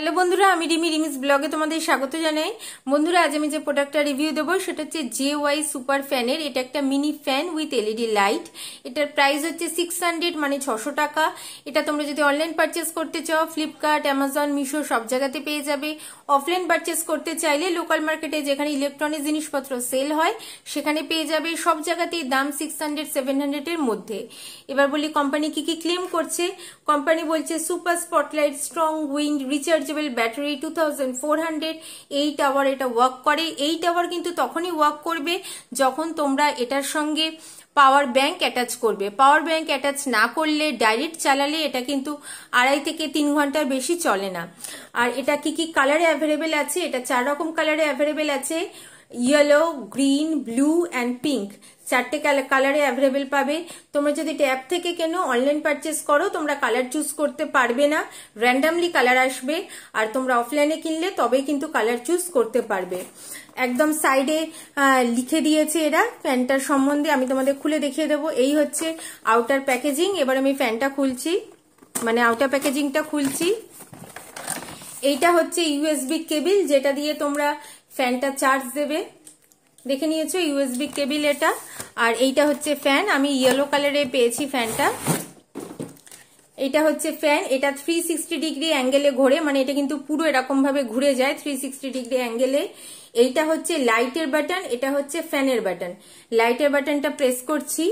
Hello বন্ধুরা, আমি রিমিস ব্লগে তোমাদের স্বাগত জানাই। বন্ধুরা, আজ আমি যে প্রোডাক্টটা রিভিউ দেবো সেটা হচ্ছে JY সুপার ফ্যানের। এটা একটা mini fan with LED light. এটার প্রাইস হচ্ছে 600 মানে 600 টাকা। এটা তোমরা যদি অনলাইন পারচেস করতে চাও ফ্লিপকার্ট, অ্যামাজন, মিশো সব জায়গাতে পেয়ে যাবে। অফলাইন পারচেস করতে চাইলে লোকাল মার্কেটে যেখানে ইলেকট্রনিক জিনিসপত্র সেল হয় সেখানে পেয়ে যাবে। সব জায়গাতেই দাম 600-700 এর মধ্যে। এবার বলি কোম্পানি কি কি ক্লেম করছে। কোম্পানি বলছে super spotlight, strong wind, rechargeable battery, 2400 8 hour এটা ওয়ার্ক করে। 8 আওয়ার কিন্তু তখনই ওয়ার্ক করবে যখন তোমরা এটার সঙ্গে পাওয়ার ব্যাংক অ্যাটাচ করবে। পাওয়ার ব্যাংক অ্যাটাচ না করলে ডাইরেক্ট চালালে এটা কিন্তু 2.5 থেকে 3 ঘন্টার বেশি চলে না। আর এটা কি কি কালারে অ্যাভেলেবেল আছে, এটা 4 রকম কালারে অ্যাভেলেবেল আছে। Yellow, green, blue and pink, 4টে কালারে অ্যাভেলেবেল পাবে। তোমরা যদি ট্যাব থেকে কেনো, অনলাইন পারচেস করো, তোমরা কালার চুজ করতে পারবে না, র্যান্ডামলি কালার আসবে। আর তোমরা অফলাইনে কিনলে তবেই কিন্তু কালার চুজ করতে পারবে। একদম সাইডে লিখে দিয়েছে এরা ফ্যানটার সম্বন্ধে। আমি তোমাদের খুলে দেখিয়ে দেবো। এই হচ্ছে আউটার প্যাকেজিং। এবার আমি ফ্যানটা খুলছি, মানে আউটার প্যাকেজিংটা খুলছি। এইটা হচ্ছে ইউএসবি কেবিল, যেটা দিয়ে তোমরা ফ্যানটা চার্জ দেবে। দেখে নিয়েছো ইউএসবি কেবিল এটা। আর এইটা হচ্ছে ফ্যান, আমি ইয়েলো কালারে পেয়েছি ফ্যানটা। এটা হচ্ছে ফ্যান, এটা 360 ডিগ্রি অ্যাঙ্গেলে ঘোরে, মানে এটা কিন্তু পুরো এরকম ভাবে ঘুরে যায় 360 ডিগ্রি অ্যাঙ্গেলে। এইটা হচ্ছে লাইটের বাটন, এটা হচ্ছে ফ্যানের বাটন। লাইটের বাটনটা প্রেস করছি,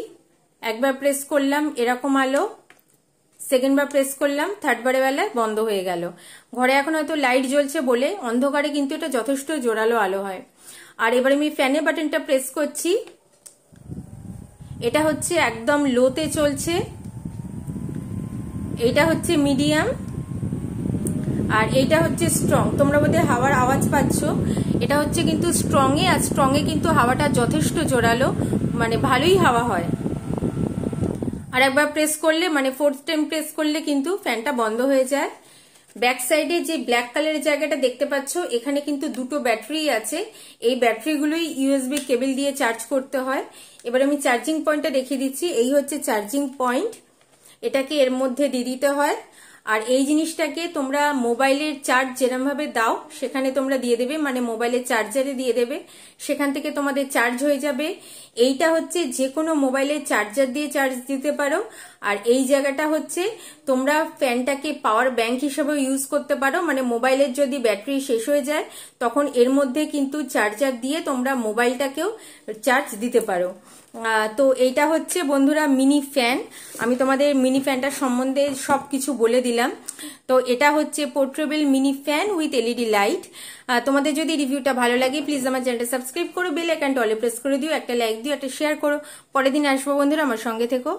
একবার প্রেস করলাম এরকম আলো, সেকেন্ডবার প্রেস করলাম, থার্ডবারে বেলায় বন্ধ হয়ে গেল। ঘরে এখন হয়তো লাইট জ্বলছে বলে অন্ধকারে কিন্তু এটা যথেষ্ট জোরালো আলো হয়। আর এবার আমি ফ্যানের বাটনটা প্রেস করছি, এটা হচ্ছে একদম লোতে চলছে, এইটা হচ্ছে মিডিয়াম, আর এইটা হচ্ছে স্ট্রং। তোমরা বোধহয় হাওয়ার আওয়াজ পাচ্ছ, এটা হচ্ছে কিন্তু স্ট্রং এ। আর স্ট্রং এ কিন্তু হাওয়াটা যথেষ্ট জোরালো, মানে ভালোই হাওয়া হয়। আর একবার প্রেস করলে, মানে 4th টাইম প্রেস করলে কিন্তু ফ্যানটা বন্ধ হয়ে যায়। ব্যাক সাইডে যে ব্ল্যাক কালারের জায়গাটা দেখতে পাচ্ছ, এখানে কিন্তু দুটো ব্যাটারি আছে। এই ব্যাটারিগুলোই ইউএসবি কেবল দিয়ে চার্জ করতে হয়। এবার আমি চার্জিং পয়েন্টটা দেখিয়ে দিচ্ছি। এই হচ্ছে চার্জিং পয়েন্ট, এটাকে এর মধ্যে দিয়ে দিতে হয়। আর এই জিনিসটাকে তোমরা মোবাইলের চার্জ যেরকম ভাবে দাও সেখানে তোমরা দিয়ে দেবে, মানে মোবাইলের চার্জারে দিয়ে দেবে, সেখান থেকে তোমাদের চার্জ হয়ে যাবে। এইটা হচ্ছে যে কোনো মোবাইলের চার্জার দিয়ে চার্জ দিতে পারো। আর এই জায়গাটা হচ্ছে তোমরা ফ্যানটাকে পাওয়ার ব্যাংক হিসেবে ইউজ করতে পারো, মানে মোবাইলের যদি ব্যাটারি শেষ হয়ে যায় তখন এর মধ্যে কিন্তু চার্জার দিয়ে তোমরা মোবাইলটাকেও চার্জ দিতে পারো। তো এইটা হচ্ছে বন্ধুরা মিনি ফ্যান। আমি তোমাদের মিনি ফ্যানটার সম্বন্ধে সবকিছু বলে দিলাম। তো এটা হচ্ছে portable mini fan with LED light. তোমাদের যদি রিভিউটা ভালো লাগে প্লিজ আমার চ্যানেলটা সাবস্ক্রাইব করো, বেল আইকনটা অলে প্রেস করে দিও, একটা লাইক দিও, একটা শেয়ার করো। পরের দিন আসবো বন্ধুরা, আমার সঙ্গে থেকো।